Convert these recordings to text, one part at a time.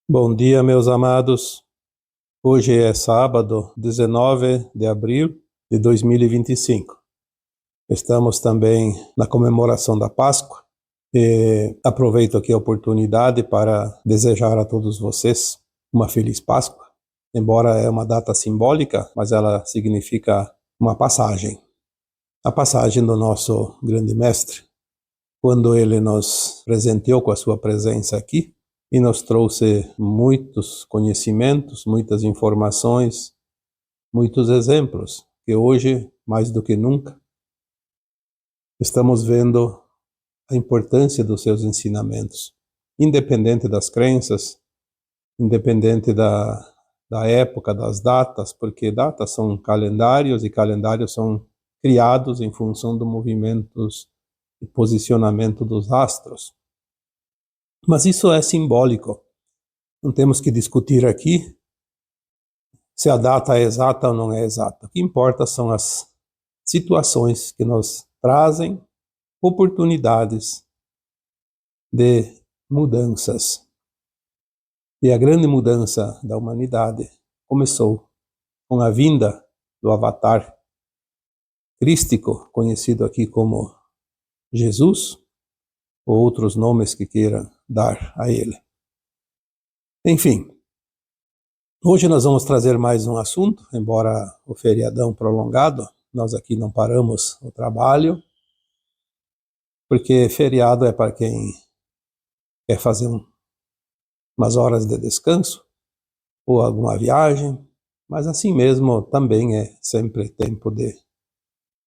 Bom dia, meus amados. Hoje é sábado, 19 de abril de 2025. Estamos também na comemoração da Páscoa e aproveito aqui a oportunidade para desejar a todos vocês uma feliz Páscoa. Embora é uma data simbólica, mas ela significa uma passagem. A passagem do nosso grande mestre, quando ele nos presenteou com a sua presença aqui, e nos trouxe muitos conhecimentos, muitas informações, muitos exemplos, que hoje, mais do que nunca, estamos vendo a importância dos seus ensinamentos, independente das crenças, independente da época, das datas, porque datas são calendários e calendários são criados em função do movimentos e posicionamento dos astros. Mas isso é simbólico. Não temos que discutir aqui se a data é exata ou não é exata. O que importa são as situações que nos trazem oportunidades de mudanças. E a grande mudança da humanidade começou com a vinda do Avatar crístico, conhecido aqui como Jesus, ou outros nomes que queiram dar a ele. Enfim, hoje nós vamos trazer mais um assunto, embora o feriadão prolongado, nós aqui não paramos o trabalho, porque feriado é para quem quer fazer umas horas de descanso ou alguma viagem, mas assim mesmo também é sempre tempo de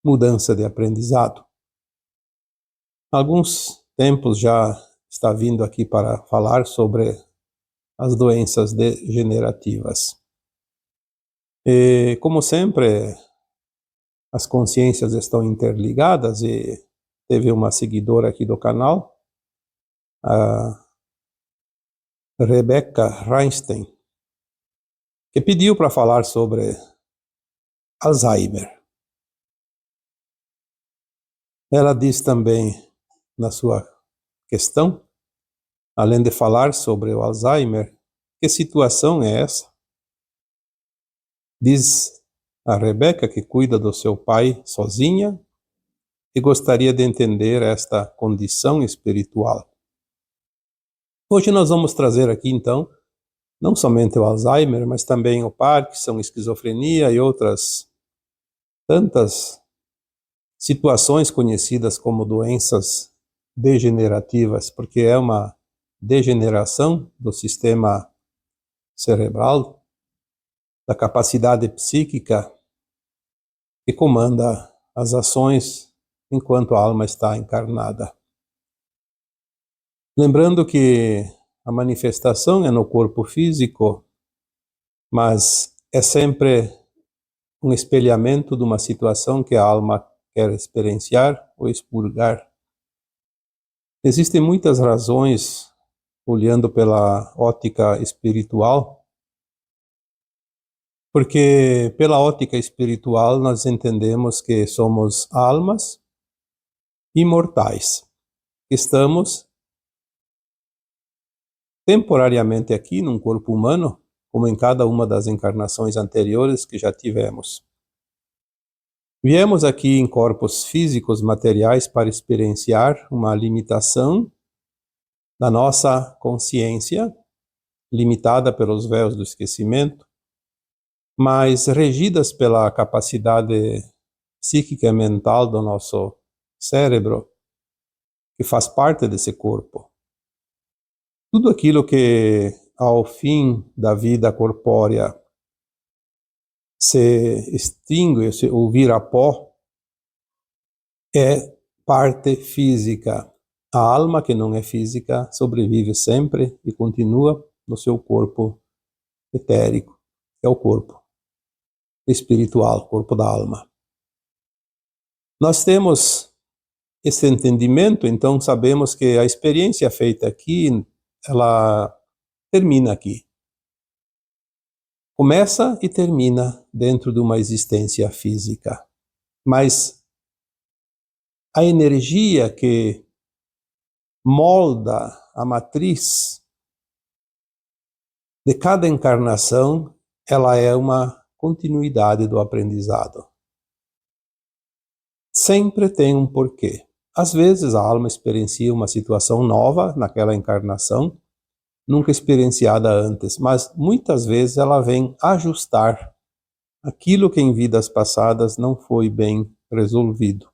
mudança de aprendizado. Alguns tempos já está vindo aqui para falar sobre as doenças degenerativas. E, como sempre, as consciências estão interligadas e teve uma seguidora aqui do canal, a Rebecca Reinstein, que pediu para falar sobre Alzheimer. Ela diz também na sua questão, além de falar sobre o Alzheimer, que situação é essa? Diz a Rebeca que cuida do seu pai sozinha e gostaria de entender esta condição espiritual. Hoje nós vamos trazer aqui então, não somente o Alzheimer, mas também o Parkinson, esquizofrenia e outras tantas situações conhecidas como doenças degenerativas, porque é uma degeneração do sistema cerebral, da capacidade psíquica que comanda as ações enquanto a alma está encarnada. Lembrando que a manifestação é no corpo físico, mas é sempre um espelhamento de uma situação que a alma quer experienciar ou expurgar. Existem muitas razões, olhando pela ótica espiritual, porque pela ótica espiritual nós entendemos que somos almas imortais. Estamos temporariamente aqui num corpo humano, como em cada uma das encarnações anteriores que já tivemos. Viemos aqui em corpos físicos materiais para experienciar uma limitação da nossa consciência, limitada pelos véus do esquecimento, mas regidas pela capacidade psíquica e mental do nosso cérebro, que faz parte desse corpo. Tudo aquilo que, ao fim da vida corpórea, se extingue ou vira pó, é parte física. A alma, que não é física, sobrevive sempre e continua no seu corpo etérico, que é o corpo espiritual, corpo da alma. Nós temos esse entendimento, então sabemos que a experiência feita aqui, ela termina aqui. Começa e termina dentro de uma existência física. Mas a energia que molda a matriz de cada encarnação, ela é uma continuidade do aprendizado. Sempre tem um porquê. Às vezes a alma experiencia uma situação nova naquela encarnação, nunca experienciada antes, mas muitas vezes ela vem ajustar aquilo que em vidas passadas não foi bem resolvido.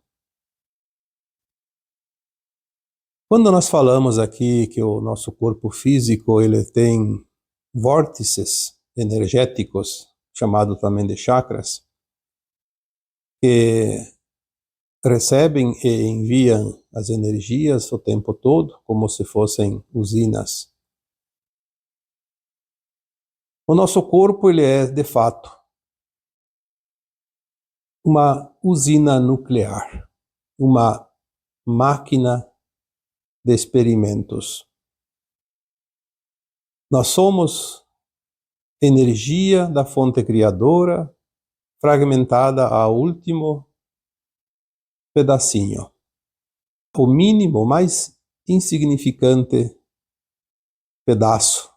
Quando nós falamos aqui que o nosso corpo físico ele tem vórtices energéticos, chamado também de chakras, que recebem e enviam as energias o tempo todo, como se fossem usinas. O nosso corpo ele é, de fato, uma usina nuclear, uma máquina de experimentos. Nós somos energia da fonte criadora, fragmentada ao último pedacinho. O mínimo, mais insignificante pedaço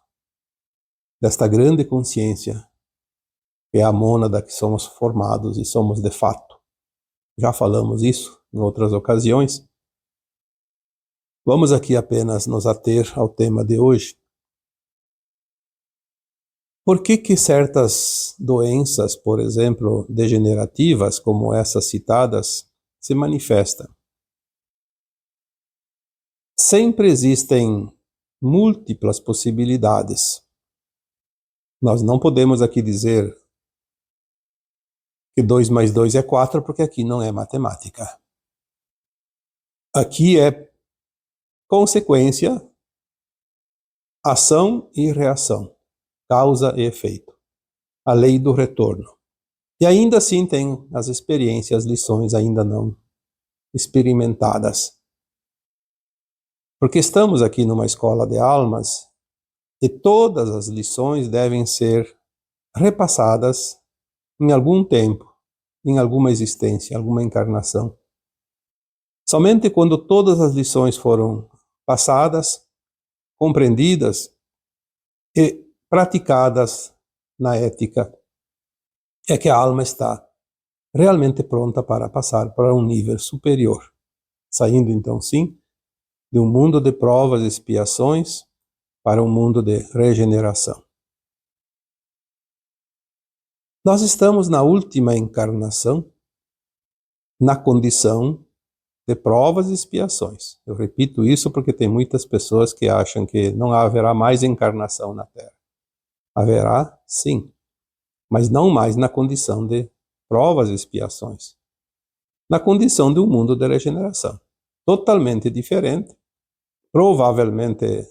desta grande consciência é a mônada que somos formados e somos de fato. Já falamos isso em outras ocasiões. Vamos aqui apenas nos ater ao tema de hoje. Por que certas doenças, por exemplo, degenerativas, como essas citadas, se manifestam? Sempre existem múltiplas possibilidades. Nós não podemos aqui dizer que 2 mais 2 é 4, porque aqui não é matemática. Aqui é consequência, ação e reação, causa e efeito, a lei do retorno. E ainda assim tem as experiências, as lições ainda não experimentadas. Porque estamos aqui numa escola de almas e todas as lições devem ser repassadas em algum tempo, em alguma existência, em alguma encarnação. Somente quando todas as lições foram passadas, compreendidas e praticadas na ética, é que a alma está realmente pronta para passar para um nível superior, saindo então sim de um mundo de provas e expiações para um mundo de regeneração. Nós estamos na última encarnação, na condição de provas e expiações. Eu repito isso porque tem muitas pessoas que acham que não haverá mais encarnação na Terra. Haverá, sim, mas não mais na condição de provas e expiações. Na condição de um mundo de regeneração. Totalmente diferente. Provavelmente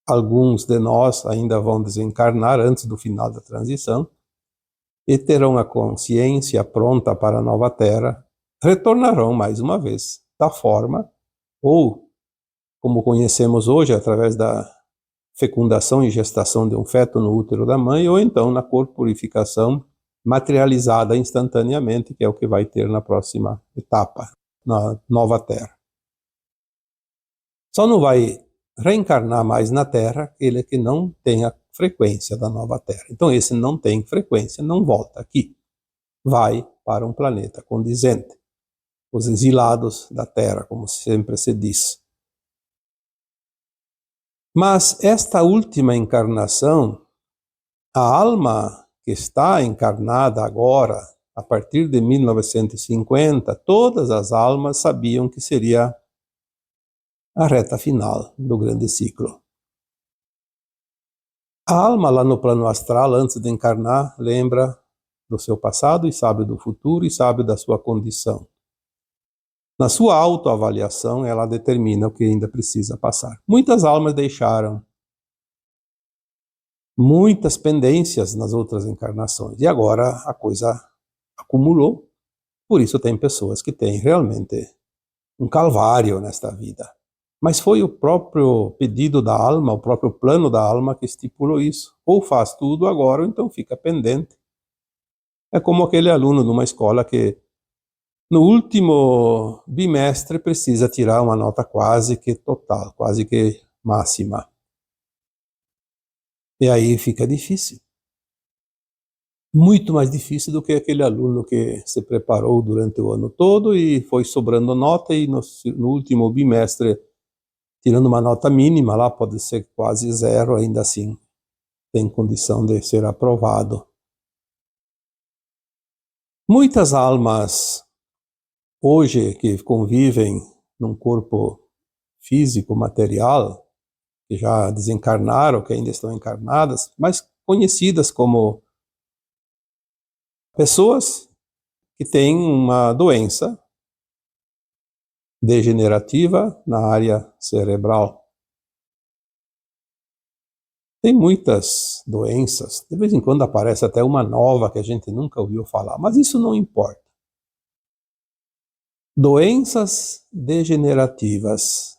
alguns de nós ainda vão desencarnar antes do final da transição e terão a consciência pronta para a nova Terra, retornarão mais uma vez da forma, ou como conhecemos hoje, através da fecundação e gestação de um feto no útero da mãe, ou então na corporificação materializada instantaneamente, que é o que vai ter na próxima etapa, na nova Terra. Só não vai reencarnar mais na Terra aquele que não tem a frequência da nova Terra. Então esse não tem frequência, não volta aqui. Vai para um planeta condizente. Os exilados da Terra, como sempre se diz. Mas esta última encarnação, a alma que está encarnada agora, a partir de 1950, todas as almas sabiam que seria a reta final do grande ciclo. A alma lá no plano astral, antes de encarnar, lembra do seu passado e sabe do futuro e sabe da sua condição. Na sua autoavaliação, ela determina o que ainda precisa passar. Muitas almas deixaram muitas pendências nas outras encarnações e agora a coisa acumulou. Por isso tem pessoas que têm realmente um calvário nesta vida. Mas foi o próprio pedido da alma, o próprio plano da alma que estipulou isso. Ou faz tudo agora, ou então fica pendente. É como aquele aluno de uma escola que no último bimestre precisa tirar uma nota quase que total, quase que máxima. E aí fica difícil. Muito mais difícil do que aquele aluno que se preparou durante o ano todo e foi sobrando nota e no último bimestre, tirando uma nota mínima, lá pode ser quase zero, ainda assim tem condição de ser aprovado. Muitas almas hoje que convivem num corpo físico, material, que já desencarnaram, que ainda estão encarnadas, mas conhecidas como pessoas que têm uma doença degenerativa na área cerebral. Tem muitas doenças, de vez em quando aparece até uma nova que a gente nunca ouviu falar, mas isso não importa. Doenças degenerativas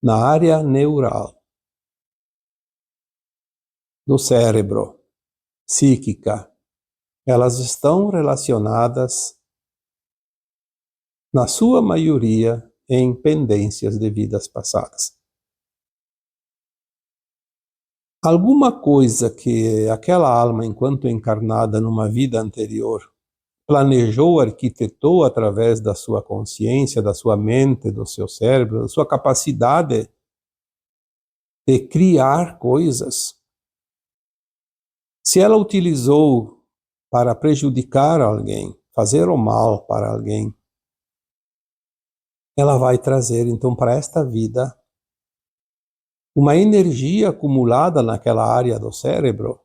na área neural, do cérebro, psíquica, elas estão relacionadas, na sua maioria, em pendências de vidas passadas. Alguma coisa que aquela alma, enquanto encarnada numa vida anterior, planejou, arquitetou através da sua consciência, da sua mente, do seu cérebro, da sua capacidade de criar coisas. Se ela utilizou para prejudicar alguém, fazer o mal para alguém, ela vai trazer então para esta vida uma energia acumulada naquela área do cérebro,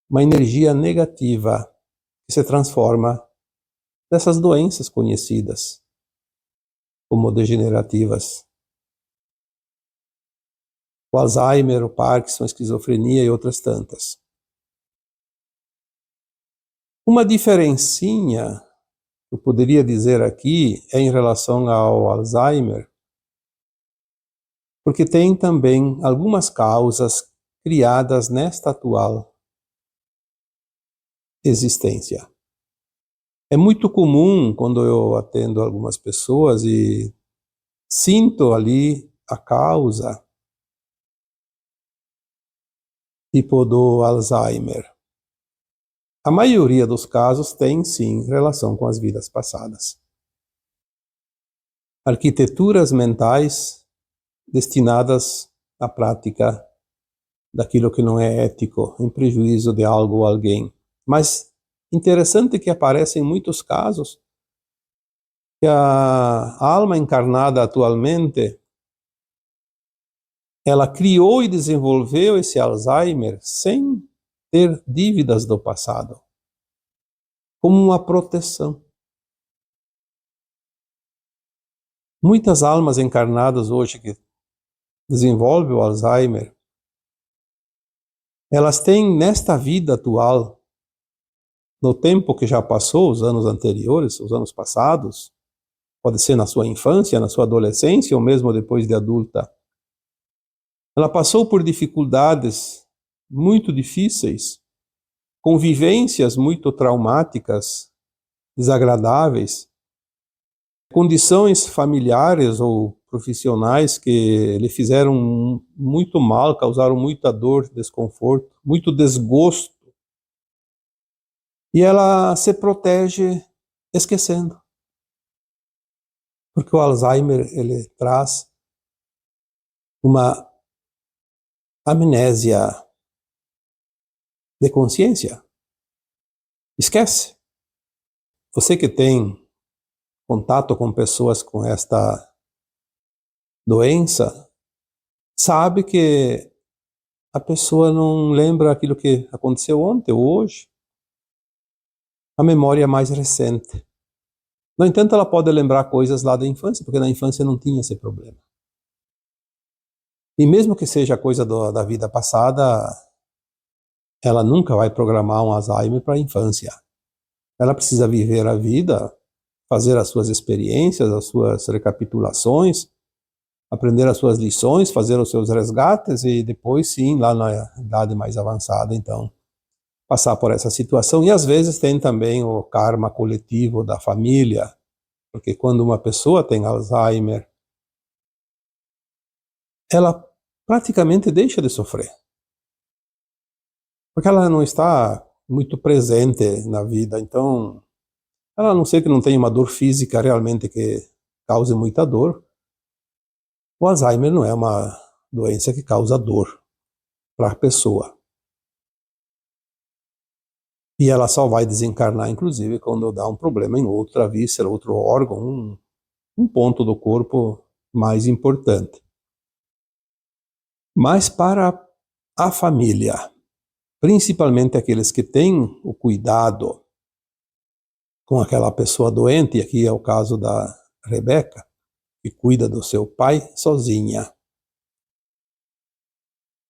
uma energia negativa que se transforma nessas doenças conhecidas como degenerativas. O Alzheimer, o Parkinson, a esquizofrenia e outras tantas. Uma diferencinha que eu poderia dizer aqui é em relação ao Alzheimer, porque tem também algumas causas criadas nesta atual existência. É muito comum quando eu atendo algumas pessoas e sinto ali a causa, tipo do Alzheimer. A maioria dos casos tem sim relação com as vidas passadas. Arquiteturas mentais destinadas à prática daquilo que não é ético, em prejuízo de algo ou alguém. Mas interessante que aparece em muitos casos que a alma encarnada atualmente, ela criou e desenvolveu esse Alzheimer sem ter dívidas do passado, como uma proteção. Muitas almas encarnadas hoje que desenvolvem o Alzheimer, elas têm nesta vida atual, no tempo que já passou, os anos anteriores, os anos passados, pode ser na sua infância, na sua adolescência ou mesmo depois de adulta, ela passou por dificuldades muito difíceis, convivências muito traumáticas, desagradáveis, condições familiares ou profissionais que lhe fizeram muito mal, causaram muita dor, desconforto, muito desgosto. E ela se protege esquecendo. Porque o Alzheimer, ele traz uma amnésia de consciência. Esquece. Você que tem contato com pessoas com esta doença, sabe que a pessoa não lembra aquilo que aconteceu ontem ou hoje. A memória é mais recente. No entanto, ela pode lembrar coisas lá da infância, porque na infância não tinha esse problema. E mesmo que seja coisa da vida passada, ela nunca vai programar um Alzheimer para a infância. Ela precisa viver a vida, fazer as suas experiências, as suas recapitulações, aprender as suas lições, fazer os seus resgates e depois sim, lá na idade mais avançada, então, passar por essa situação. E às vezes tem também o karma coletivo da família, porque quando uma pessoa tem Alzheimer, ela praticamente deixa de sofrer. porque ela não está muito presente na vida, então, ela a não ser que não tenha uma dor física realmente que cause muita dor. O Alzheimer não é uma doença que causa dor para a pessoa. E ela só vai desencarnar, inclusive, quando dá um problema em outra víscera, outro órgão, um ponto do corpo mais importante. Mas para a família, principalmente aqueles que têm o cuidado com aquela pessoa doente, e aqui é o caso da Rebeca, que cuida do seu pai sozinha.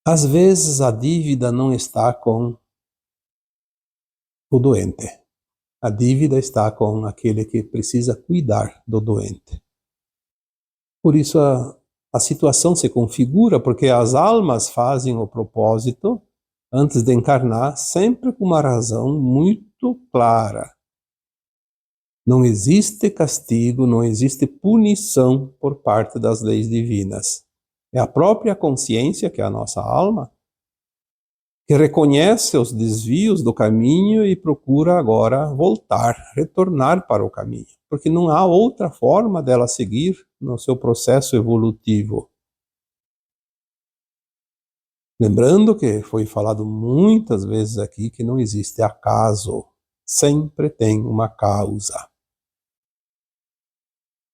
Às vezes a dívida não está com o doente. A dívida está com aquele que precisa cuidar do doente. Por isso a situação se configura, porque as almas fazem o propósito, antes de encarnar, sempre com uma razão muito clara. Não existe castigo, não existe punição por parte das leis divinas. É a própria consciência, que é a nossa alma, que reconhece os desvios do caminho e procura agora voltar, retornar para o caminho, porque não há outra forma dela seguir no seu processo evolutivo. Lembrando que foi falado muitas vezes aqui que não existe acaso, sempre tem uma causa.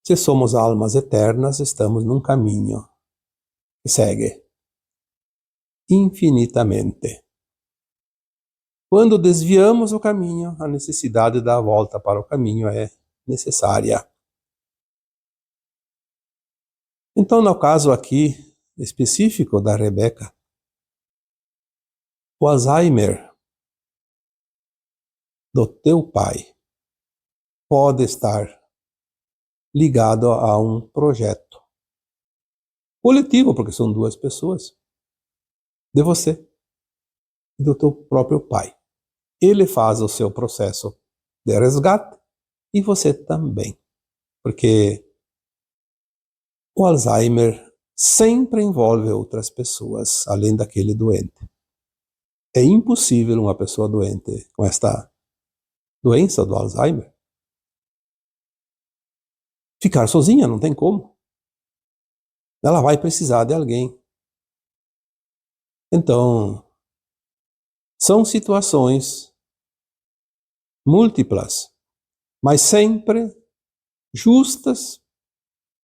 Se somos almas eternas, estamos num caminho que segue infinitamente. Quando desviamos o caminho, a necessidade da volta para o caminho é necessária. Então, no caso aqui específico da Rebeca, o Alzheimer do teu pai pode estar ligado a um projeto coletivo, porque são duas pessoas, de você e do teu próprio pai. Ele faz o seu processo de resgate e você também, porque o Alzheimer sempre envolve outras pessoas, além daquele doente. É impossível uma pessoa doente com esta doença do Alzheimer ficar sozinha, não tem como. Ela vai precisar de alguém. Então, são situações múltiplas, mas sempre justas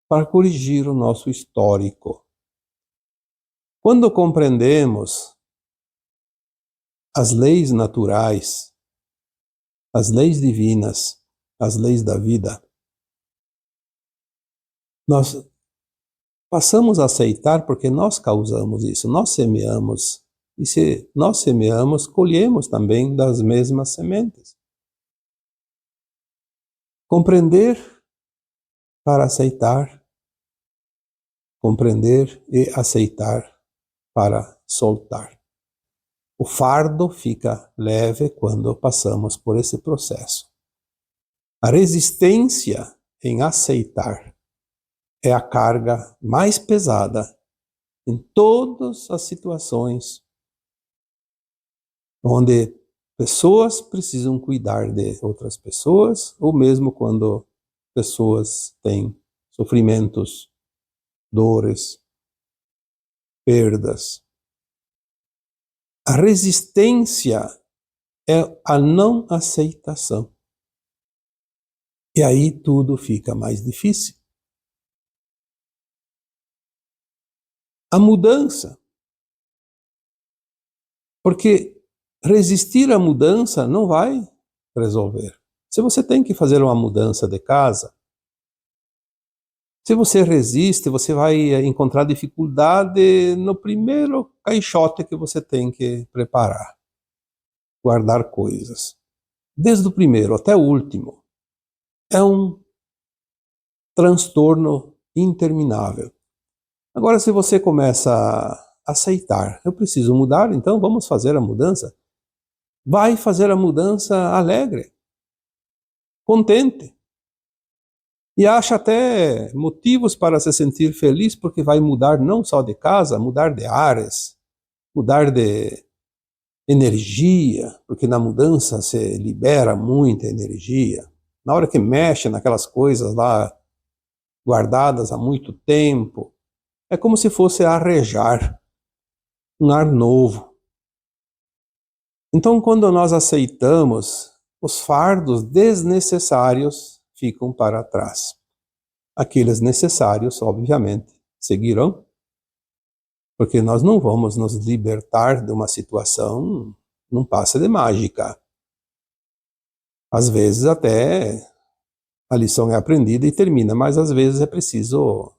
para corrigir o nosso histórico. Quando compreendemos as leis naturais, as leis divinas, as leis da vida, nós passamos a aceitar porque nós causamos isso, nós semeamos. E se nós semeamos, colhemos também das mesmas sementes. Compreender para aceitar, compreender e aceitar para soltar. O fardo fica leve quando passamos por esse processo. A resistência em aceitar é a carga mais pesada em todas as situações onde pessoas precisam cuidar de outras pessoas, ou mesmo quando pessoas têm sofrimentos, dores, perdas. A resistência é a não aceitação. E aí tudo fica mais difícil. A mudança. Porque resistir à mudança não vai resolver. Se você tem que fazer uma mudança de casa, se você resiste, você vai encontrar dificuldade no primeiro caixote que você tem que preparar, guardar coisas. Desde o primeiro até o último. É um transtorno interminável. Agora, se você começa a aceitar, eu preciso mudar, então vamos fazer a mudança. Vai fazer a mudança alegre, contente. E acha até motivos para se sentir feliz, porque vai mudar não só de casa, mudar de áreas, mudar de energia, porque na mudança se libera muita energia. Na hora que mexe naquelas coisas lá guardadas há muito tempo, é como se fosse arejar um ar novo. Então, quando nós aceitamos, os fardos desnecessários ficam para trás. Aqueles necessários, obviamente, seguirão, porque nós não vamos nos libertar de uma situação num passe de mágica. Às vezes até a lição é aprendida e termina, mas às vezes é preciso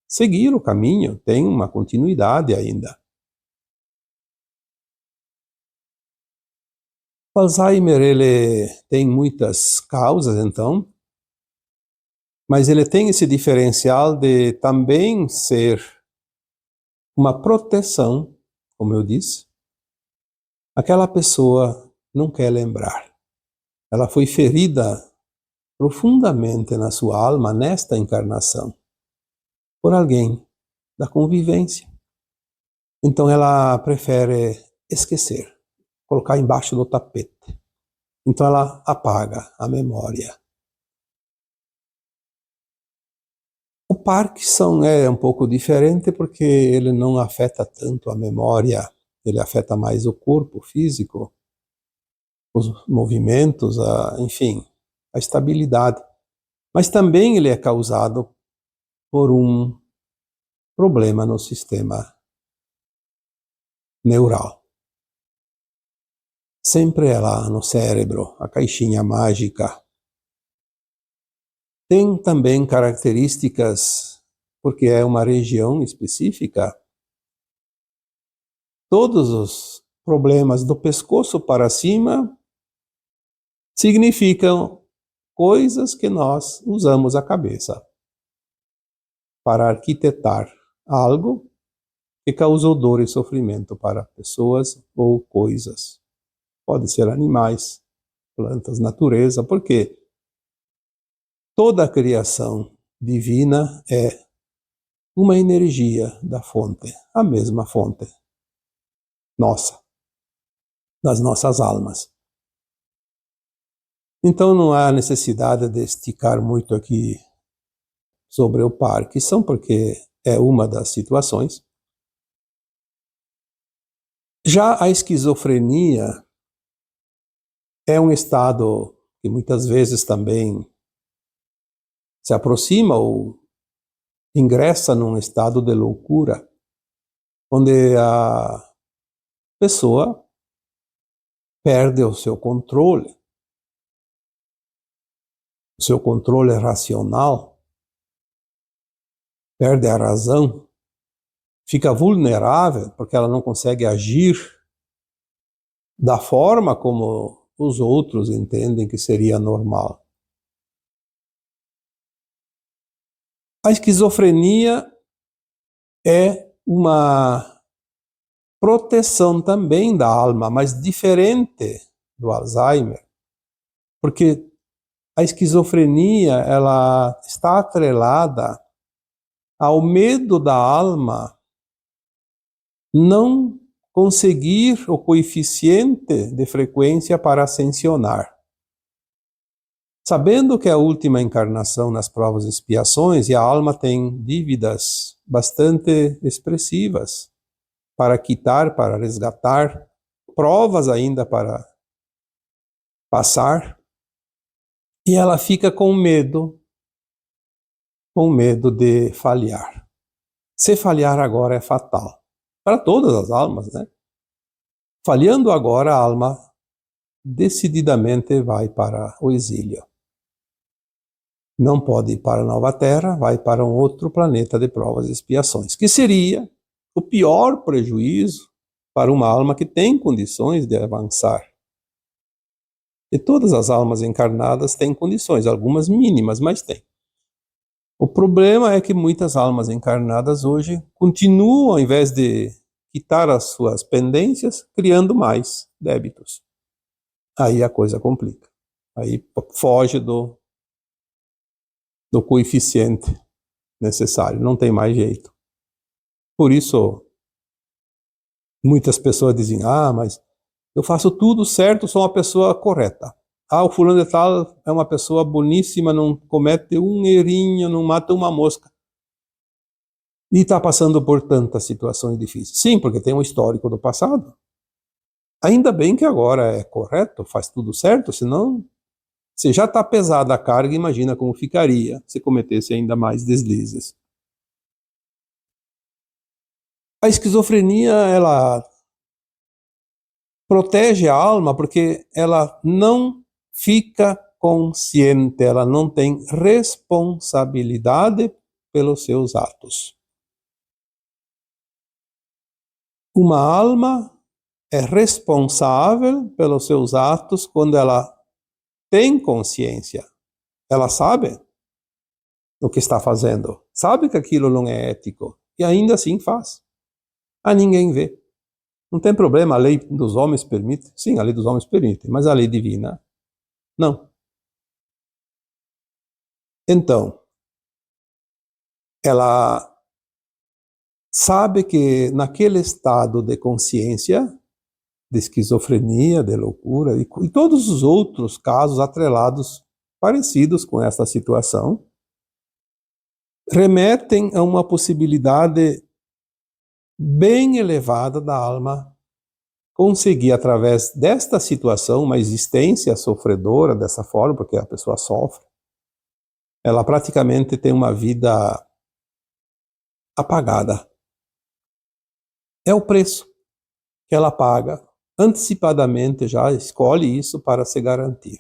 seguir o caminho, tem uma continuidade ainda. O Alzheimer, ele tem muitas causas, então, mas ele tem esse diferencial de também ser uma proteção, como eu disse. Aquela pessoa não quer lembrar. Ela foi ferida profundamente na sua alma, nesta encarnação, por alguém da convivência. Então ela prefere esquecer, colocar embaixo do tapete. Então ela apaga a memória. O Parkinson é um pouco diferente porque ele não afeta tanto a memória, ele afeta mais o corpo físico, os movimentos, enfim, a estabilidade. Mas também ele é causado por um problema no sistema neural. Sempre é lá no cérebro, a caixinha mágica. Tem também características, porque é uma região específica. Todos os problemas do pescoço para cima significam coisas que nós usamos a cabeça para arquitetar algo que causou dor e sofrimento para pessoas ou coisas. Pode ser animais, plantas, natureza, porque toda a criação divina é uma energia da fonte, a mesma fonte nossa, das nossas almas. Então não há necessidade de esticar muito aqui sobre o Parkinson, porque é uma das situações. Já a esquizofrenia é um estado que muitas vezes também se aproxima ou ingressa num estado de loucura, onde a pessoa perde o seu controle racional, perde a razão, fica vulnerável porque ela não consegue agir da forma como os outros entendem que seria normal. A esquizofrenia é uma proteção também da alma, mas diferente do Alzheimer, porque a esquizofrenia ela está atrelada ao medo da alma não conseguir o coeficiente de frequência para ascensionar. Sabendo que é a última encarnação nas provas e expiações e a alma tem dívidas bastante expressivas para quitar, para resgatar, provas ainda para passar, e ela fica com medo de falhar. Se falhar agora é fatal, para todas as almas, né? Falhando agora, a alma decididamente vai para o exílio. Não pode ir para a nova Terra, vai para um outro planeta de provas e expiações, que seria o pior prejuízo para uma alma que tem condições de avançar. E todas as almas encarnadas têm condições, algumas mínimas, mas têm. O problema é que muitas almas encarnadas hoje continuam, ao invés de quitar as suas pendências, criando mais débitos. Aí a coisa complica. Aí foge do coeficiente necessário, não tem mais jeito. Por isso, muitas pessoas dizem, mas Eu faço tudo certo, sou uma pessoa correta. Ah, o fulano de tal é uma pessoa boníssima, não comete um errinho, não mata uma mosca. E está passando por tantas situações difíceis. Sim, porque tem um histórico do passado. Ainda bem que agora é correto, faz tudo certo, senão, se já está pesada a carga, imagina como ficaria se cometesse ainda mais deslizes. A esquizofrenia, ela protege a alma porque ela não fica consciente, ela não tem responsabilidade pelos seus atos. Uma alma é responsável pelos seus atos quando ela tem consciência. Ela sabe o que está fazendo, sabe que aquilo não é ético e ainda assim faz. A ninguém vê. Não tem problema, a lei dos homens permite. Sim, a lei dos homens permite, mas a lei divina, não. Então, ela sabe que naquele estado de consciência, de esquizofrenia, de loucura, e todos os outros casos atrelados, parecidos com essa situação, remetem a uma possibilidade bem elevada da alma conseguir, através desta situação, uma existência sofredora dessa forma, porque a pessoa sofre, ela praticamente tem uma vida apagada. É o preço que ela paga, antecipadamente já escolhe isso para se garantir.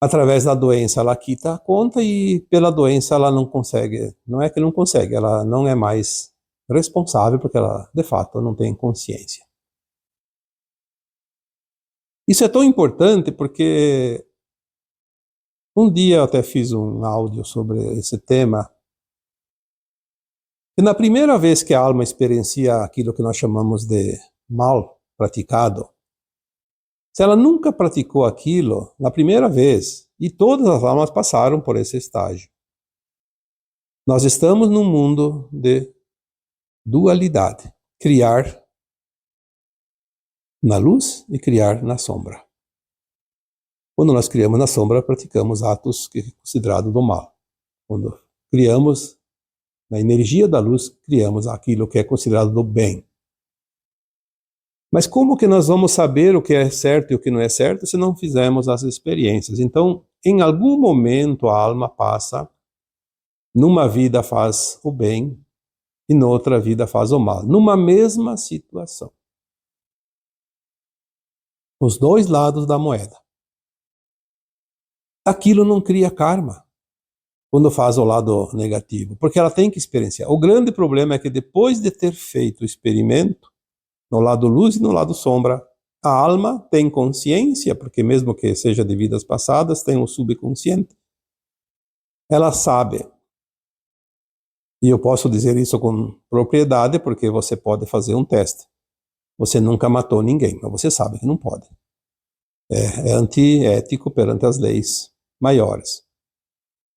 Através da doença ela quita a conta e pela doença ela não consegue, não é que não consegue, ela não é mais responsável porque ela, de fato, não tem consciência. Isso é tão importante porque um dia eu até fiz um áudio sobre esse tema. E na primeira vez que a alma experiencia aquilo que nós chamamos de mal praticado, se ela nunca praticou aquilo, na primeira vez, e todas as almas passaram por esse estágio. Nós estamos num mundo de dualidade. Criar na luz e criar na sombra. Quando nós criamos na sombra, praticamos atos que é considerado do mal. Quando criamos na energia da luz, criamos aquilo que é considerado do bem. Mas como que nós vamos saber o que é certo e o que não é certo se não fizermos as experiências? Então, em algum momento a alma passa, numa vida faz o bem e noutra vida faz o mal, numa mesma situação. Os dois lados da moeda. Aquilo não cria karma quando faz o lado negativo, porque ela tem que experienciar. O grande problema é que depois de ter feito o experimento, no lado luz e no lado sombra, a alma tem consciência, porque mesmo que seja de vidas passadas, tem um subconsciente. Ela sabe. E eu posso dizer isso com propriedade, porque você pode fazer um teste. Você nunca matou ninguém, mas você sabe que não pode. É antiético perante as leis maiores.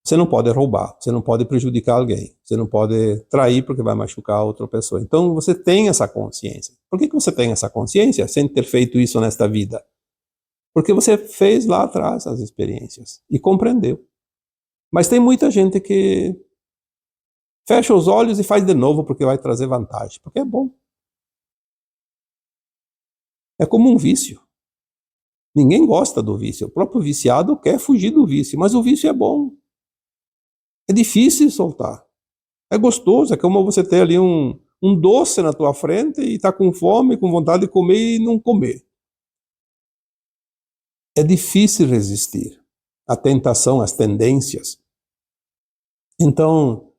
Você não pode roubar, você não pode prejudicar alguém, você não pode trair porque vai machucar outra pessoa. Então você tem essa consciência. Por que você tem essa consciência sem ter feito isso nesta vida? Porque você fez lá atrás as experiências e compreendeu. Mas tem muita gente que fecha os olhos e faz de novo porque vai trazer vantagem, porque é bom. É como um vício. Ninguém gosta do vício. O próprio viciado quer fugir do vício, mas o vício é bom. É difícil soltar. É gostoso, é como você ter ali um doce na tua frente e tá com fome, com vontade de comer e não comer. É difícil resistir à tentação, às tendências. Então,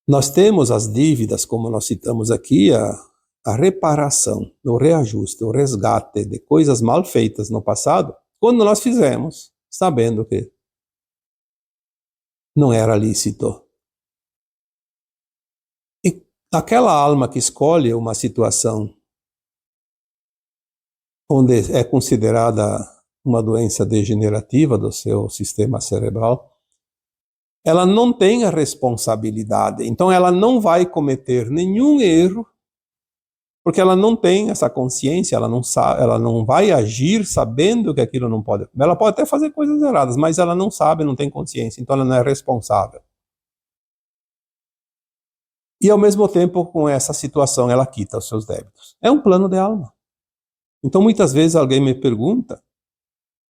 nós temos as dívidas, como nós citamos aqui, a reparação, o reajuste, o resgate de coisas mal feitas no passado, quando nós fizemos, sabendo que não era lícito. E aquela alma que escolhe uma situação onde é considerada uma doença degenerativa do seu sistema cerebral, ela não tem a responsabilidade. Então ela não vai cometer nenhum erro Porque ela não tem essa consciência, ela não sabe, ela não vai agir sabendo que aquilo não pode. Ela pode até fazer coisas erradas, mas ela não sabe, não tem consciência, então ela não é responsável. E ao mesmo tempo, com essa situação, ela quita os seus débitos. É um plano de alma. Então muitas vezes alguém me pergunta,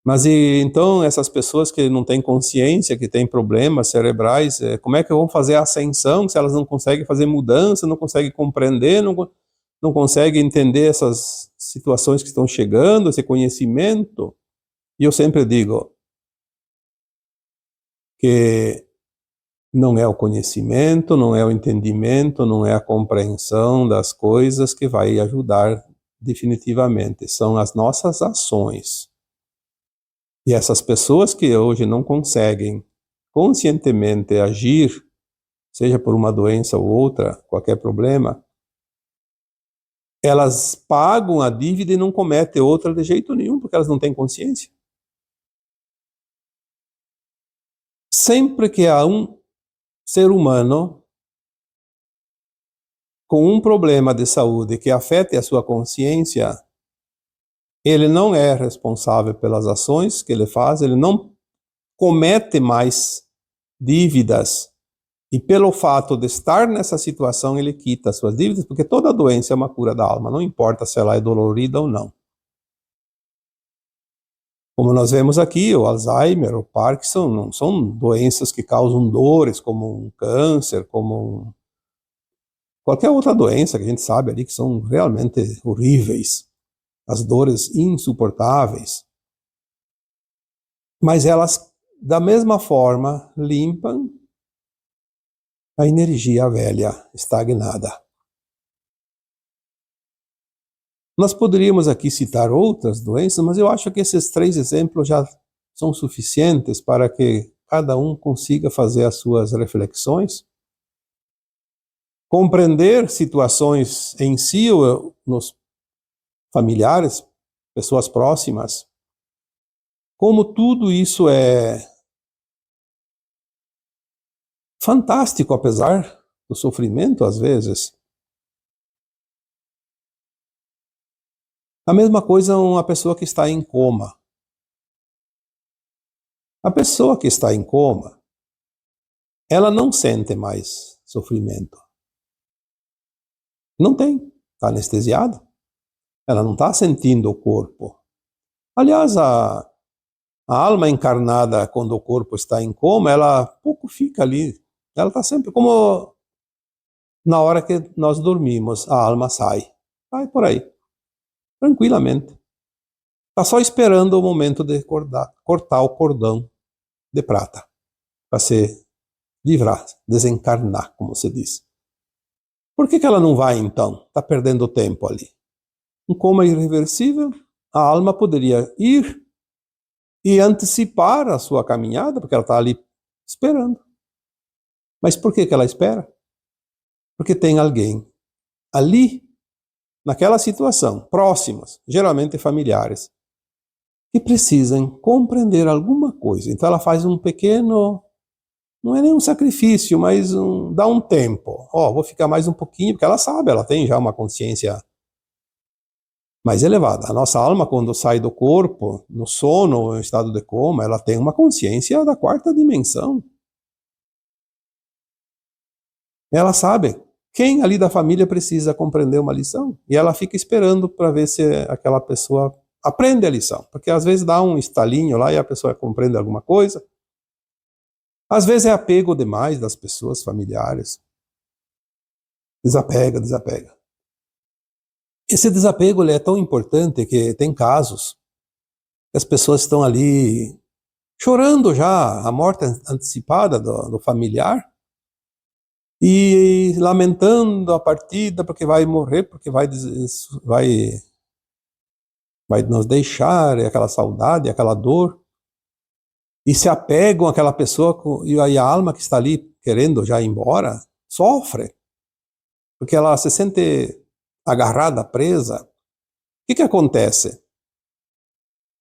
mas então essas pessoas que não têm consciência, que têm problemas cerebrais, como é que vão fazer a ascensão se elas não conseguem fazer mudança, não conseguem compreender, não conseguem entender essas situações que estão chegando, esse conhecimento? E eu sempre digo que não é o conhecimento, não é o entendimento, não é a compreensão das coisas que vai ajudar definitivamente, são as nossas ações. E essas pessoas que hoje não conseguem conscientemente agir, seja por uma doença ou outra, qualquer problema, elas pagam a dívida e não cometem outra de jeito nenhum, porque elas não têm consciência. Sempre que há um ser humano com um problema de saúde que afete a sua consciência, ele não é responsável pelas ações que ele faz, ele não comete mais dívidas. E pelo fato de estar nessa situação, ele quita as suas dívidas, porque toda doença é uma cura da alma, não importa se ela é dolorida ou não. Como nós vemos aqui, o Alzheimer, o Parkinson, não são doenças que causam dores, como um câncer, como qualquer outra doença que a gente sabe ali que são realmente horríveis, as dores insuportáveis. Mas elas, da mesma forma, limpam a energia velha, estagnada. Nós poderíamos aqui citar outras doenças, mas eu acho que esses 3 exemplos já são suficientes para que cada um consiga fazer as suas reflexões, compreender situações em si ou nos familiares, pessoas próximas, como tudo isso é fantástico, apesar do sofrimento às vezes. A mesma coisa uma pessoa que está em coma. A pessoa que está em coma, ela não sente mais sofrimento. Não tem, está anestesiada. Ela não está sentindo o corpo. Aliás, a alma encarnada, quando o corpo está em coma, ela pouco fica ali. Ela está sempre como na hora que nós dormimos, a alma sai. Sai por aí, tranquilamente. Está só esperando o momento de cortar o cordão de prata, para se livrar, desencarnar, como se diz. Por que ela não vai, então? Está perdendo tempo ali. Um coma irreversível, a alma poderia ir e antecipar a sua caminhada, porque ela está ali esperando. Mas por que ela espera? Porque tem alguém ali, naquela situação, próximos, geralmente familiares, que precisam compreender alguma coisa. Então ela faz um pequeno, não é nem um sacrifício, mas dá um tempo. Vou ficar mais um pouquinho, porque ela sabe, ela tem já uma consciência mais elevada. A nossa alma, quando sai do corpo, no sono ou em estado de coma, ela tem uma consciência da 4ª dimensão. Ela sabe quem ali da família precisa compreender uma lição. E ela fica esperando para ver se aquela pessoa aprende a lição. Porque às vezes dá um estalinho lá e a pessoa compreende alguma coisa. Às vezes é apego demais das pessoas familiares. Desapega. Esse desapego ele é tão importante que tem casos que as pessoas estão ali chorando já a morte antecipada do familiar e lamentando a partida porque vai morrer, porque vai nos deixar, aquela saudade, aquela dor, e se apegam àquela pessoa, e aí a alma que está ali querendo já ir embora sofre, porque ela se sente agarrada, presa. O que acontece?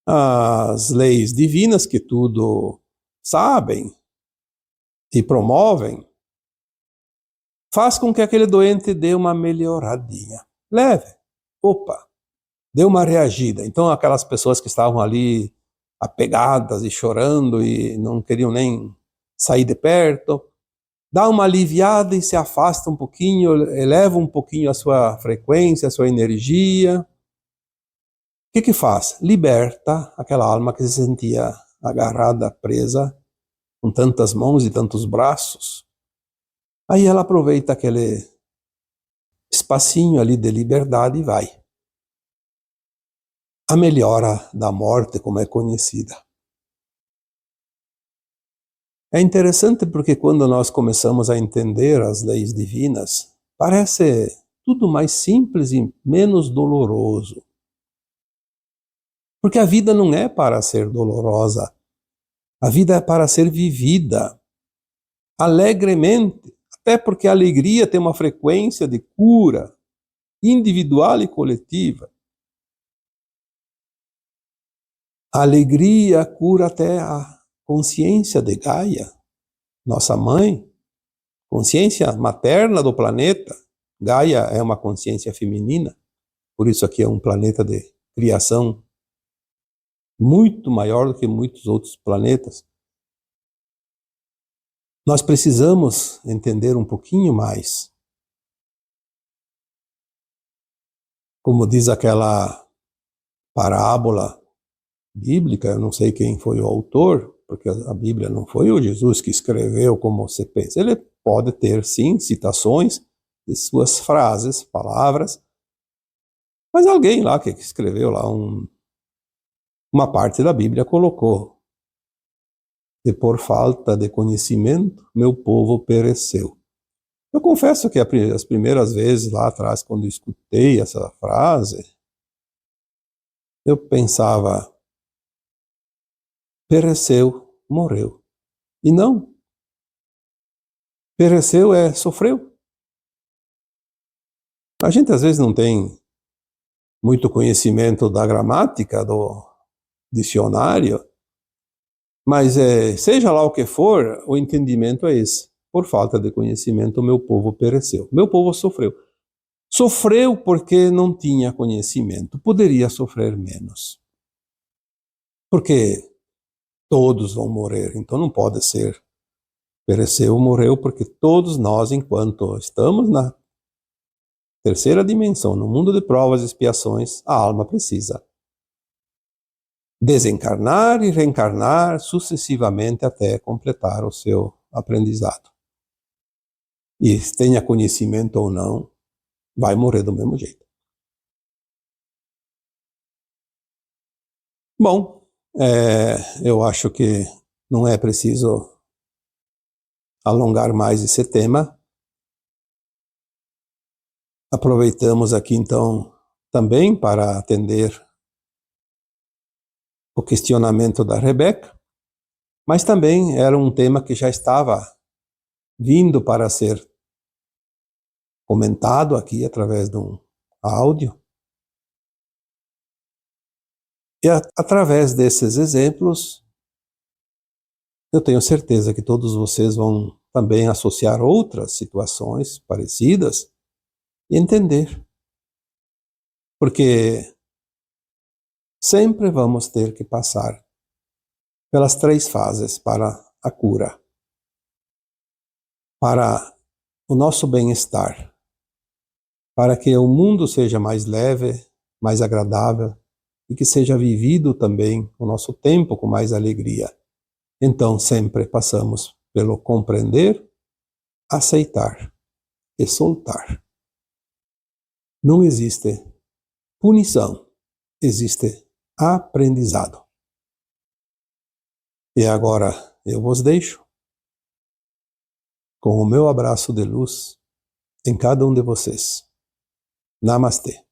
As leis divinas que tudo sabem e promovem, faz com que aquele doente dê uma melhoradinha, leve, opa, deu uma reagida. Então aquelas pessoas que estavam ali apegadas e chorando e não queriam nem sair de perto, dá uma aliviada e se afasta um pouquinho, eleva um pouquinho a sua frequência, a sua energia. O que faz? Liberta aquela alma que se sentia agarrada, presa, com tantas mãos e tantos braços. Aí ela aproveita aquele espacinho ali de liberdade e vai. A melhora da morte, como é conhecida. É interessante porque quando nós começamos a entender as leis divinas, parece tudo mais simples e menos doloroso. Porque a vida não é para ser dolorosa. A vida é para ser vivida alegremente. Até porque a alegria tem uma frequência de cura individual e coletiva. A alegria cura até a consciência de Gaia, nossa mãe, consciência materna do planeta. Gaia é uma consciência feminina, por isso aqui é um planeta de criação muito maior do que muitos outros planetas. Nós precisamos entender um pouquinho mais. Como diz aquela parábola bíblica, eu não sei quem foi o autor, porque a Bíblia não foi o Jesus que escreveu como você pensa. Ele pode ter, sim, citações de suas frases, palavras, mas alguém lá que escreveu lá uma parte da Bíblia colocou: e por falta de conhecimento, meu povo pereceu. Eu confesso que as primeiras vezes lá atrás, quando eu escutei essa frase, eu pensava, pereceu, morreu. E não. Pereceu sofreu. A gente às vezes não tem muito conhecimento da gramática, do dicionário, mas seja lá o que for, o entendimento é esse. Por falta de conhecimento, meu povo pereceu. Meu povo sofreu. Sofreu porque não tinha conhecimento. Poderia sofrer menos. Porque todos vão morrer, então não pode ser pereceu, morreu, porque todos nós, enquanto estamos na terceira dimensão, no mundo de provas e expiações, a alma precisa desencarnar e reencarnar sucessivamente até completar o seu aprendizado. E tenha conhecimento ou não, vai morrer do mesmo jeito. Bom, eu acho que não é preciso alongar mais esse tema. Aproveitamos aqui então também para atender o questionamento da Rebeca, mas também era um tema que já estava vindo para ser comentado aqui através de um áudio. E através desses exemplos, eu tenho certeza que todos vocês vão também associar outras situações parecidas e entender. Porque sempre vamos ter que passar pelas 3 fases para a cura, para o nosso bem-estar, para que o mundo seja mais leve, mais agradável e que seja vivido também o nosso tempo com mais alegria. Então sempre passamos pelo compreender, aceitar e soltar. Não existe punição, existe aprendizado. E agora eu vos deixo com o meu abraço de luz em cada um de vocês. Namastê.